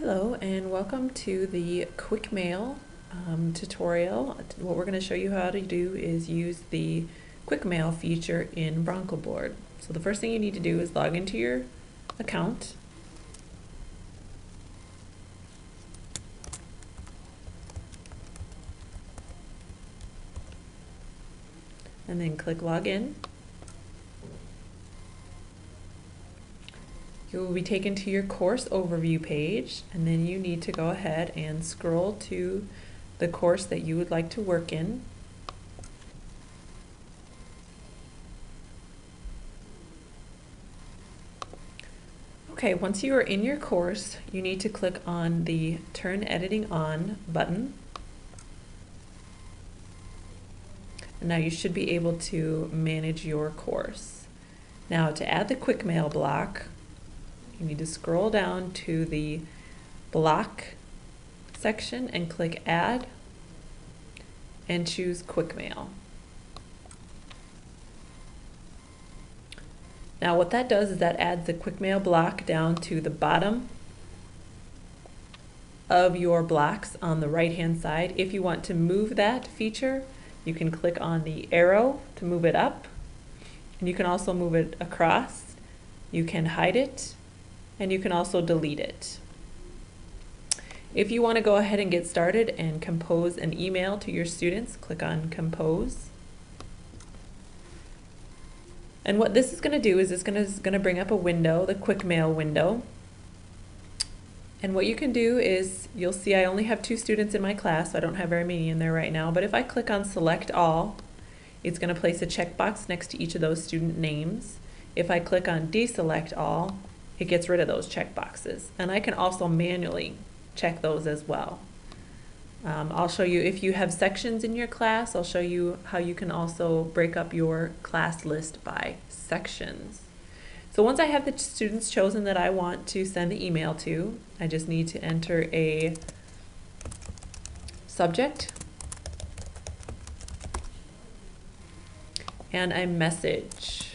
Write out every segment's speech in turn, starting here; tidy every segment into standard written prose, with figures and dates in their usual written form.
Hello and welcome to the Quickmail tutorial. What we're going to show you how to do is use the Quickmail feature in Bronco Board. So the first thing you need to do is log into your account. And then click Login. You will be taken to your course overview page, and then you need to go ahead and scroll to the course that you would like to work in. Okay, once you are in your course, you need to click on the Turn Editing On button. And now you should be able to manage your course. Now to add the Quickmail block, you need to scroll down to the block section and click Add and choose Quickmail. Now what that does is that adds the Quickmail block down to the bottom of your blocks on the right hand side. If you want to move that feature, you can click on the arrow to move it up, and you can also move it across. You can hide it, and you can also delete it. If you want to go ahead and get started and compose an email to your students, click on Compose. And what this is going to do is it's going to bring up a window, the Quickmail window. And what you can do is, you'll see I only have 2 students in my class, so I don't have very many in there right now, but if I click on Select All, it's going to place a checkbox next to each of those student names. If I click on Deselect All, it gets rid of those checkboxes. And I can also manually check those as well. I'll show you, if you have sections in your class, I'll show you how you can also break up your class list by sections. So once I have the students chosen that I want to send the email to, I just need to enter a subject and a message.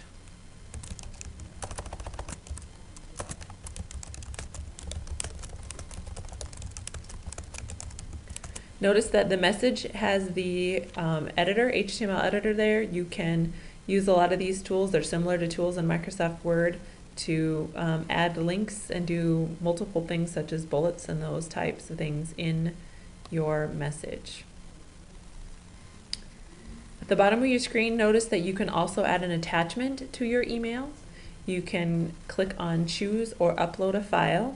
Notice that the message has the editor, HTML editor there. You can use a lot of these tools. They're similar to tools in Microsoft Word to add links and do multiple things such as bullets and those types of things in your message. At the bottom of your screen, notice that you can also add an attachment to your email. You can click on Choose or Upload a File.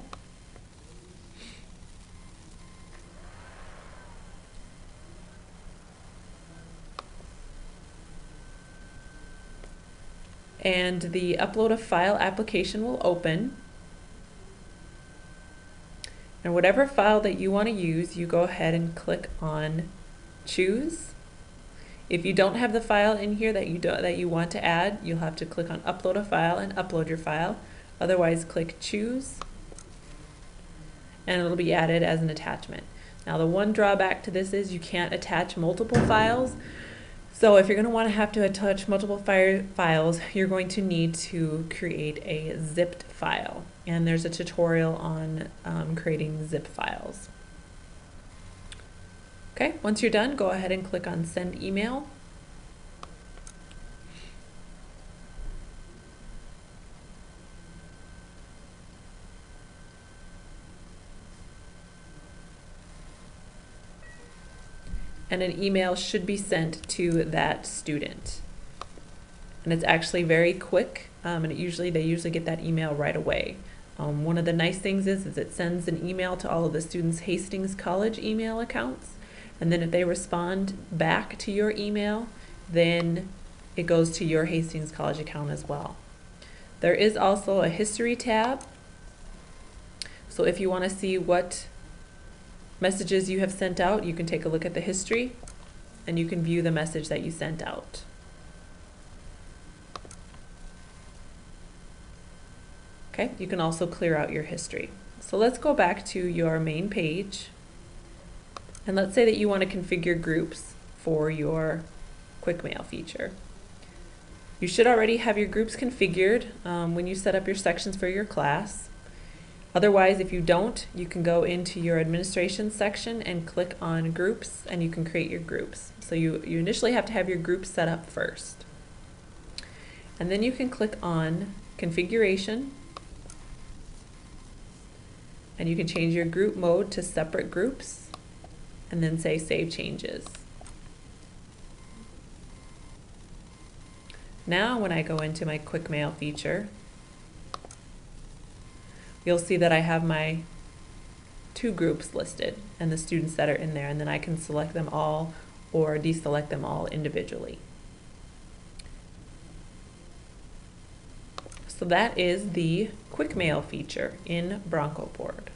And the Upload a File application will open. And whatever file that you want to use, you go ahead and click on Choose. If you don't have the file in here that you want to add, you'll have to click on Upload a File and upload your file. Otherwise, click Choose, and it'll be added as an attachment. Now, the one drawback to this is you can't attach multiple files. So if you're going to have to attach multiple files, you're going to need to create a zipped file. And there's a tutorial on creating zip files. Okay, once you're done, go ahead and click on Send Email. And an email should be sent to that student. And it's actually very quick, and they usually get that email right away. One of the nice things is it sends an email to all of the students' Hastings College email accounts, and then if they respond back to your email, then it goes to your Hastings College account as well. There is also a history tab, so if you want to see what messages you have sent out, you can take a look at the history and you can view the message that you sent out. Okay, you can also clear out your history. So let's go back to your main page, and let's say that you want to configure groups for your Quickmail feature. You should already have your groups configured when you set up your sections for your class. Otherwise, if you don't, you can go into your administration section and click on groups, and you can create your groups. So you initially have to have your group set up first. And then you can click on configuration, and you can change your group mode to separate groups, and then say save changes. Now when I go into my Quickmail feature, you'll see that I have my 2 groups listed and the students that are in there, and then I can select them all or deselect them all individually. So that is the Quickmail feature in Bronco Board.